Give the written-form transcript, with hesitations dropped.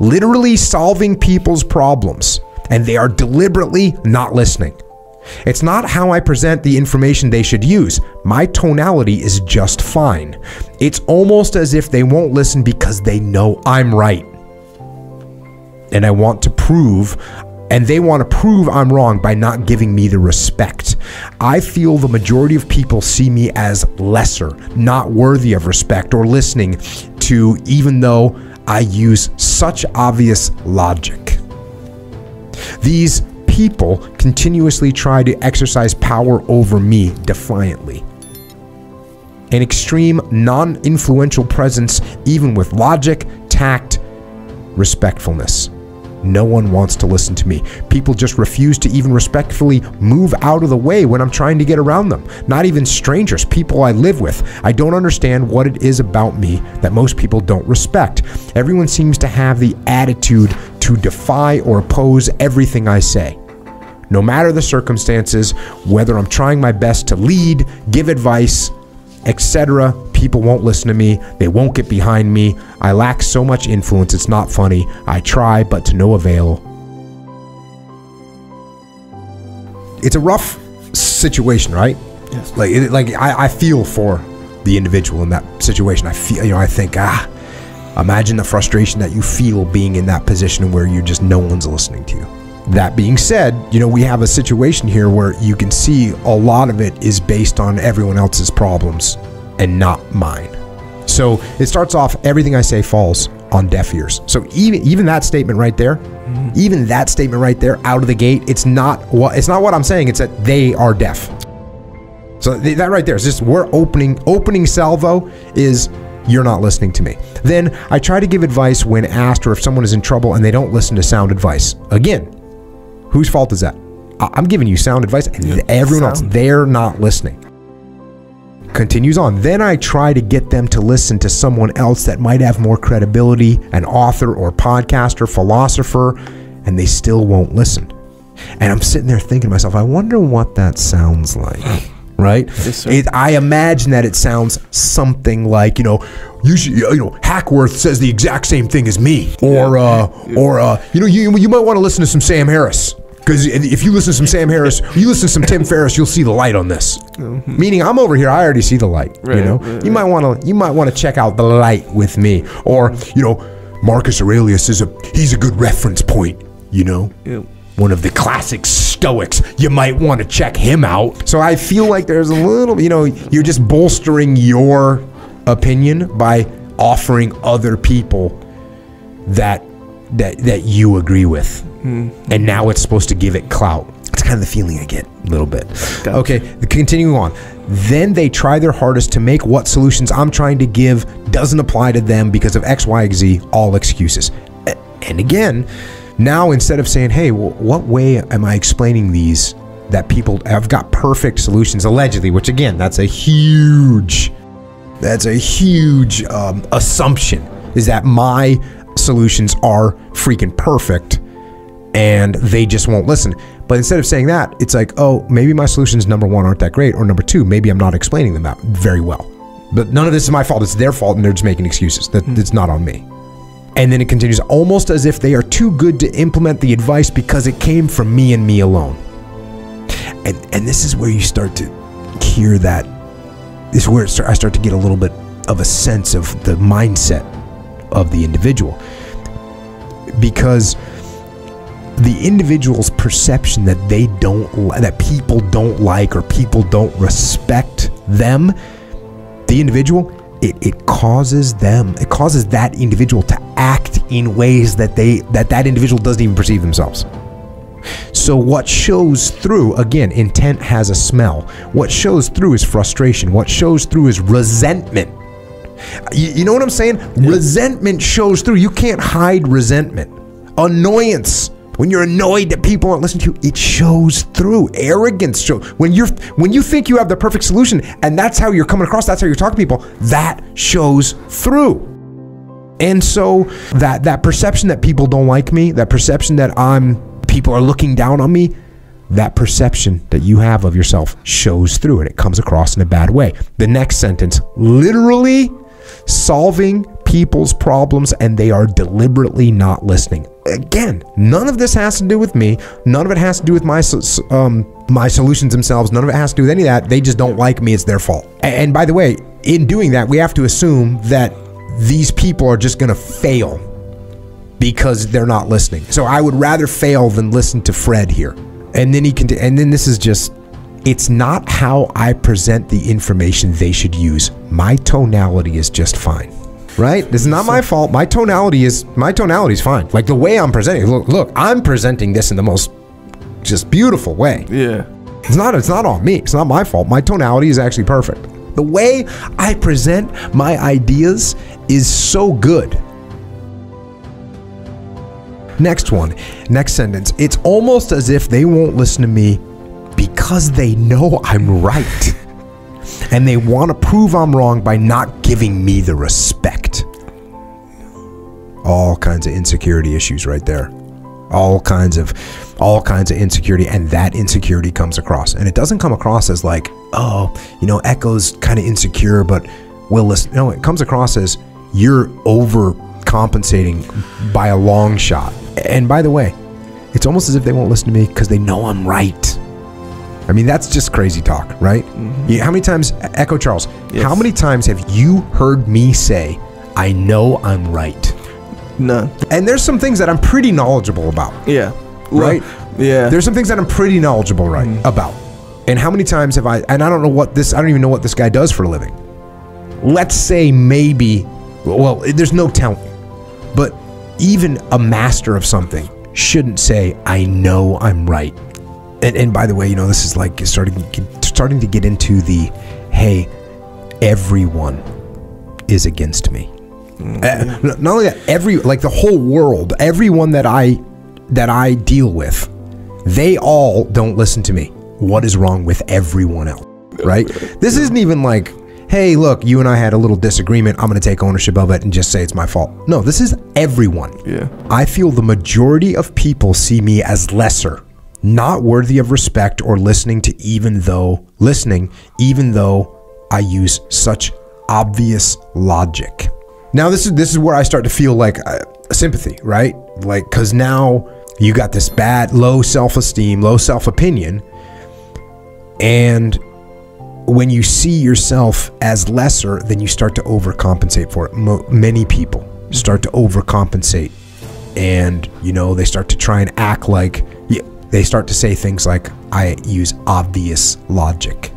literally solving people's problems, and they are deliberately not listening. It's not how I present the information they should use. My tonality is just fine. It's almost as if they won't listen because they know I'm right. And I want to prove, and they want to prove I'm wrong by not giving me the respect. I feel the majority of people see me as lesser, not worthy of respect or listening to, even though I use such obvious logic. These people continuously try to exercise power over me defiantly. An extreme, non-influential presence, even with logic, tact, respectfulness. No one wants to listen to me. People just refuse to even respectfully move out of the way when I'm trying to get around them. Not even strangers, people I live with. I don't understand what it is about me that most people don't respect. Everyone seems to have the attitude to defy or oppose everything I say. No matter the circumstances, whether I'm trying my best to lead, give advice, etc., people won't listen to me. They won't get behind me. I lack so much influence, it's not funny. I try, but to no avail. It's a rough situation, right? Yes. I feel for the individual in that situation. I feel, I think, imagine the frustration that you feel being in that position where you just, no one's listening to you. That being said, we have a situation here where you can see a lot of it is based on everyone else's problems and not mine. So it starts off, everything I say falls on deaf ears. So even that statement right there, out of the gate, it's not what I'm saying, it's that they are deaf. So that right there is just, we're opening salvo is, you're not listening to me. Then I try to give advice when asked or if someone is in trouble and they don't listen to sound advice. Again, whose fault is that? I'm giving you sound advice and everyone else, they're not listening. Continues on. Then I try to get them to listen to someone else that might have more credibility, an author or podcaster, philosopher, and they still won't listen. And I'm sitting there thinking to myself, I wonder what that sounds like. Right? Yes, I imagine that it sounds something like, Hackworth says the exact same thing as me, or you might want to listen to some Sam Harris, because if you listen to some Sam Harris, you listen to some Tim Ferriss, you'll see the light on this. Meaning, I'm over here, I already see the light. Right, you might want to check out the light with me, or Marcus Aurelius he's a good reference point. One of the classic Stoics. You might want to check him out. So I feel like there's a little, you're just bolstering your opinion by offering other people that you agree with. And now it's supposed to give it clout. That's kind of the feeling I get a little bit. Gotcha. Okay, continuing on. Then they try their hardest to make what solutions I'm trying to give doesn't apply to them because of X, Y, Z, all excuses. And again, now instead of saying, hey, what way am I explaining these that people have got perfect solutions, allegedly, which again, that's a huge assumption, is that my solutions are freaking perfect and they just won't listen. But instead of saying that, it's like, oh, maybe my solutions, number one, aren't that great, or number two, maybe I'm not explaining them out very well. But none of this is my fault, it's their fault and they're just making excuses. It's not on me. And then it continues, almost as if they are too good to implement the advice because it came from me and me alone. And this is where you start to hear that. This is where I start to get a little bit of a sense of the mindset of the individual. Because the individual's perception that that people don't like or people don't respect them, the individual, it causes that individual to act in ways that that individual doesn't even perceive themselves. So what shows through, again, intent has a smell. What shows through is frustration. What shows through is resentment. You know what I'm saying? Yeah. Resentment shows through. You can't hide resentment. Annoyance. When you're annoyed that people aren't listening to you, it shows through. Arrogance shows. When you think you have the perfect solution and that's how you're coming across, that's how you're talking to people, that shows through. And so that perception that people don't like me, that perception that people are looking down on me, that perception that you have of yourself shows through and it comes across in a bad way. The next sentence, literally solving people's problems and they are deliberately not listening. Again, none of this has to do with me. None of it has to do with my solutions themselves. None of it has to do with any of that. They just don't like me. It's their fault. And by the way, in doing that, we have to assume that these people are just going to fail because they're not listening. So I would rather fail than listen to Fred here. And then and then this is just, it's not how I present the information they should use. My tonality is just fine. Right? This is not my fault. My tonality is fine. Like the way I'm presenting. Look, I'm presenting this in the most just beautiful way. Yeah. It's not on me. It's not my fault. My tonality is actually perfect. The way I present my ideas is so good. Next one. Next sentence. It's almost as if they won't listen to me because they know I'm right. And they want to prove I'm wrong by not giving me the respect. All kinds of insecurity issues right there. All kinds of insecurity, and that insecurity comes across. And it doesn't come across as like, oh, you know, Echo's kind of insecure, but will listen. No, it comes across as you're overcompensating by a long shot. And by the way, it's almost as if they won't listen to me because they know I'm right. I mean, that's just crazy talk, right? Mm-hmm. How many times, Echo Charles, yes. How many times have you heard me say, I know I'm right? None. And there's some things that I'm pretty knowledgeable about. Yeah. Right? Well, yeah. There's some things that I'm pretty knowledgeable about. And how many times have I don't even know what this guy does for a living. Let's say maybe, well, there's no telling. But even a master of something shouldn't say, I know I'm right. And by the way, you know, this is like starting to get into the, hey, everyone is against me. Not only that, like the whole world, everyone that I deal with, they all don't listen to me. What is wrong with everyone else, right? This isn't even like, hey, look, you and I had a little disagreement. I'm going to take ownership of it and just say it's my fault. No, this is everyone. Yeah. I feel the majority of people see me as lesser, not worthy of respect or listening, even though I use such obvious logic. Now this is where I start to feel like sympathy, right? Like, because now you got this bad, low self-esteem, low self-opinion, and when you see yourself as lesser, then you start to overcompensate for it. Many people start to overcompensate, and you know, they start to try and act like, they start to say things like, I use obvious logic.